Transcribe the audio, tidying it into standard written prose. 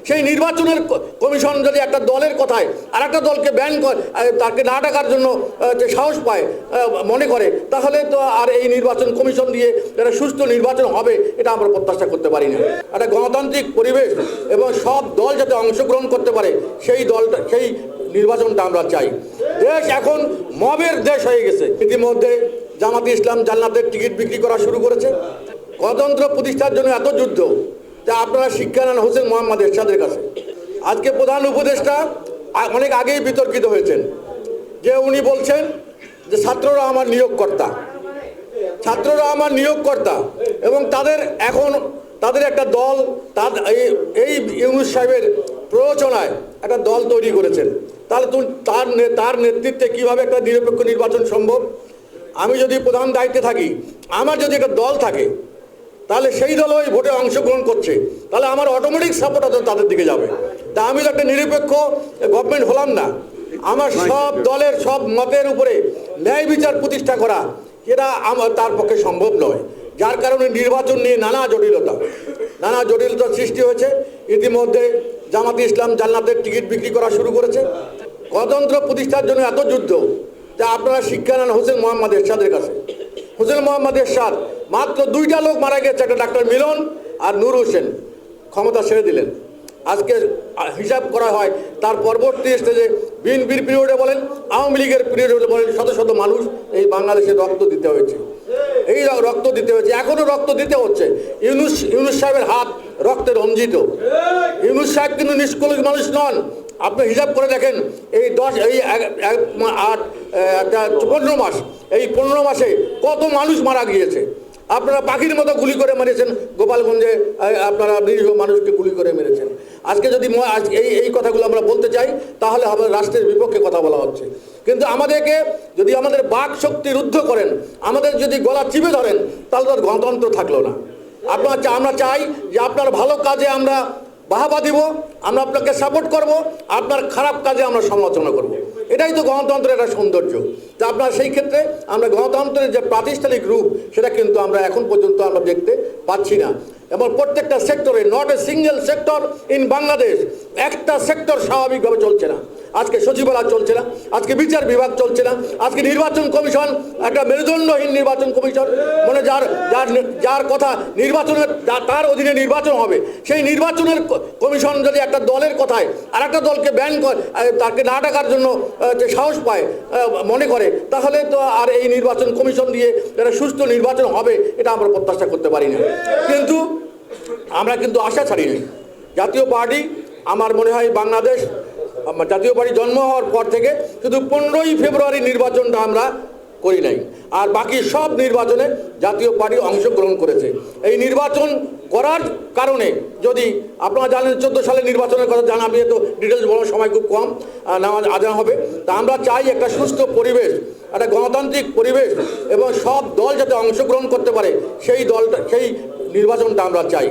সেই নির্বাচনের কমিশন যদি একটা দলের কথায় আর একটা দলকে ব্যান তাকে না ডাকার জন্য যে সাহস পায় মনে করে, তাহলে তো আর এই নির্বাচন কমিশন দিয়ে যারা সুষ্ঠু নির্বাচন হবে এটা আমরা প্রত্যাশা করতে পারি না। একটা গণতান্ত্রিক পরিবেশ এবং সব দল যাতে অংশগ্রহণ করতে পারে সেই নির্বাচনটা আমরা চাই। দেশ এখন মবের দেশ হয়ে গেছে। ইতিমধ্যে জামাতে ইসলাম জান্নাতের টিকিট বিক্রি করা শুরু করেছে। গণতন্ত্র প্রতিষ্ঠার জন্য এত যুদ্ধ যা আপনারা শিক্ষা নেন হোসেন মোহাম্মদ এরশাদের কাছে। আজকে প্রধান উপদেষ্টা অনেক আগেই বিতর্কিত হয়েছেন যে উনি বলছেন যে ছাত্ররা আমার নিয়োগকর্তা এবং তাদের একটা দল এই ইউনূস সাহেবের প্ররোচনায় একটা দল তৈরি করেছেন। তাহলে তার নেতৃত্বে কিভাবে একটা নিরপেক্ষ নির্বাচন সম্ভব? আমি যদি প্রধান দায়িত্বে থাকি, আমার যদি একটা দল থাকে, তাহলে সেই দল ওই ভোটে অংশগ্রহণ করছে, তাহলে আমার অটোমেটিক সাপোর্ট তাদের দিকে যাবে। তা আমি তো একটা নিরপেক্ষ গভর্নমেন্ট হলাম না। আমার সব দলের সব মতের উপরে ন্যায় বিচার প্রতিষ্ঠা করা এটা তার পক্ষে সম্ভব নয়। যার কারণে নির্বাচন নিয়ে নানা জটিলতার সৃষ্টি হয়েছে। ইতিমধ্যে জামাতে ইসলাম জান্নাতের টিকিট বিক্রি করা শুরু করেছে। গণতন্ত্র প্রতিষ্ঠার জন্য এত যুদ্ধ যা আপনারা শিক্ষা নেন হোসেন মোহাম্মদ এরশাদের কাছে। হোসেন মোহাম্মদ এরশাদ মাত্র 2টা লোক মারা গেছে, একটা ডাক্তার মিলন আর নূর হোসেন, ক্ষমতা ছেড়ে দিলেন। আজকে হিসাব করা হয় তার পরবর্তী স্টেজে বিএনপির পিরিয়ডে বলেন, আওয়ামী লীগের পিরিয়ডে বলেন, শত শত মানুষ এই বাংলাদেশে রক্ত দিতে হয়েছে। এখনো রক্ত দিতে হচ্ছে। ইউনূস সাহেবের হাত রক্তে রঞ্জিত। ইউনূস সাহেব কিন্তু নিষ্কলুষ মানুষ নন। আপনি হিসাব করে দেখেন, এই 15 মাস, এই 15 মাসে কত মানুষ মারা গিয়েছে। আপনারা পাখির মতো গুলি করে মেরেছেন গোপালগঞ্জে, আপনারা নিরীহ মানুষকে গুলি করে মেরেছেন। আজকে যদি এই কথাগুলো আমরা বলতে চাই তাহলে হবে রাষ্ট্রের বিপক্ষে কথা বলা হচ্ছে। কিন্তু যদি আমাদের বাক শক্তি রুদ্ধ করেন, আমাদের যদি গলা চিপে ধরেন, তাহলে তার গণতন্ত্র থাকলো না। আমরা চাই যে আপনার ভালো কাজে আমরা বাহবা দিব, আমরা আপনাকে সাপোর্ট করব, আপনার খারাপ কাজে আমরা সমালোচনা করব। এটাই তো গণতন্ত্রের একটা সৌন্দর্য। তা আপনার সেই ক্ষেত্রে আমরা গণতন্ত্রের যে প্রাতিষ্ঠানিক রূপ সেটা কিন্তু আমরা এখন পর্যন্ত আমরা দেখতে পাচ্ছি না। এবং প্রত্যেকটা সেক্টরে, not a single sector in Bangladesh, একটা সেক্টর স্বাভাবিকভাবে চলছে না। আজকে সচিবালয় চলছে না, আজকে বিচার বিভাগ চলছে না, আজকে নির্বাচন কমিশন একটা মেরুদণ্ডহীন নির্বাচন কমিশন, মানে যার কথা নির্বাচনের তার অধীনে নির্বাচন হবে, সেই নির্বাচনের কমিশন যদি একটা দলের কথায় আর একটা দলকে ব্যান তাকে না ডাকার জন্য যে সাহস পায় মনে করে, তাহলে তো আর এই নির্বাচন কমিশন দিয়ে যারা সুষ্ঠু নির্বাচন হবে এটা আমরা প্রত্যাশা করতে পারি না। কিন্তু আমরা আশা ছাড়িনি। জাতীয় পার্টি, আমার মনে হয় বাংলাদেশ জাতীয় পার্টি জন্ম হওয়ার পর থেকে শুধু 15ই ফেব্রুয়ারি নির্বাচনটা আমরা করি নাই, আর বাকি সব নির্বাচনে জাতীয় পার্টি অংশগ্রহণ করেছে। এই নির্বাচন করার কারণে, যদি আপনারা জানেন 14 সালের নির্বাচনের কথা জানা, আমি তো ডিটেলস বলার সময় খুব কম, নামাজ আজান হবে। তা আমরা চাই একটা সুস্থ পরিবেশ, একটা গণতান্ত্রিক পরিবেশ এবং সব দল যাতে অংশগ্রহণ করতে পারে সেই নির্বাচনটা আমরা চাই।